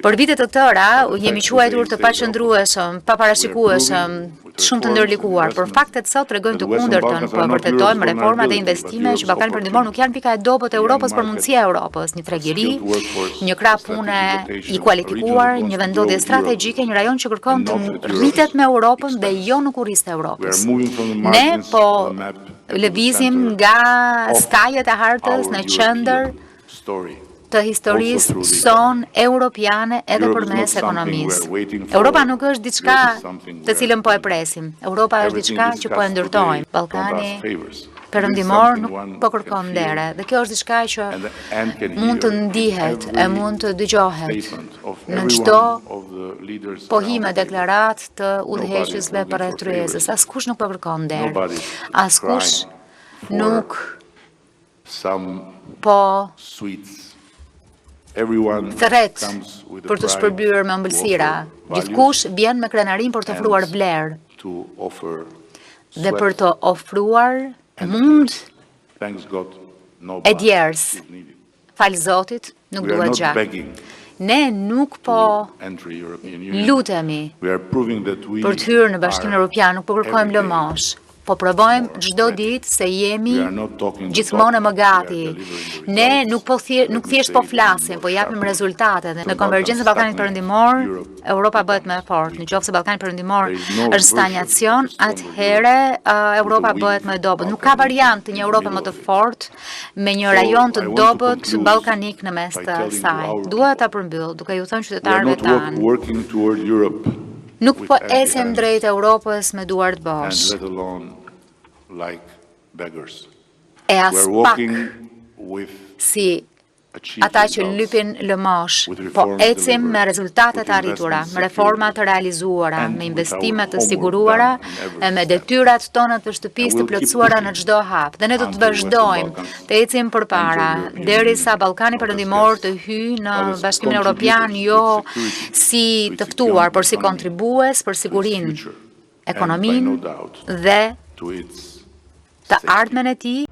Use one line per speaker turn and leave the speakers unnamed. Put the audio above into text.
Për vite të tëra, jemi quajtur të paqëndrueshëm, paparashikueshëm, shumë të ndërlikuar, por faktet sot tregojnë të kundërtën, po vërtetojmë reforma dhe investime që Ballkani Perëndimor nuk janë pika e dobët e Europës për mundësia e Europës, një tregëri, një krah pune i kualifikuar, një vendodhje strategjike, një rajon që kërkon të rritet me Europën dhe jo në kurrizë të Europës. Ne po lëvizim nga skajet e hartës në qendër të historisë son europiane edhe përmes ekonomisë. Europa nuk është diçka të cilën po e presim. Europa është diçka që po e ndërtojmë. Ballkani Perëndimor nuk po kërkon ndere, dhe kjo është diçka që mund të ndihet e mund të dëgjohet në çdo pohime deklarat të udhëheqësve për tryezës. Askush nuk po kërkon nder. Askush nuk po thret për të shpërbyer me ëmbëlsira. Gjithkush vjen me krenarin për të ofruar vlerë dhe për të ofruar mund e djers. Fal Zotit, nuk duhet gjak. Ne nuk po lutemi për të hyrë në Bashkimin Evropian, nuk po kërkojmë lëmosh. Po provojmë çdo ditë se jemi gjithmonë më gati. Ne nuk thjesht po flasim, po japim rezultate. Me konvergjencën e Ballkanit Perëndimor, Europa bëhet më e fortë. Nëse Ballkani Perëndimor është stagnacion, atëherë Europa bëhet më e dobët. Nuk ka variant të një Europe më të fortë me një rajon të dobët ballkanik në mes të saj. Dua ta përmbyll duke ju thënë qytetarëve tanë. Nuk po ecim drejt Europës me duart bosh. E as pak si ata që lypin lëmosh, po ecim me rezultatet arritura, me reforma të realizuara, me investimet të siguruara, e me detyrat tona të shtëpisë të plotësuara në çdo hap. Dhe ne do të vazhdojmë të ecim përpara derisa Ballkani Perëndimor të hyjë në Bashkimin Evropian jo si të ftuar, por si kontribues për sigurinë, ekonominë dhe të ardhmen e tij.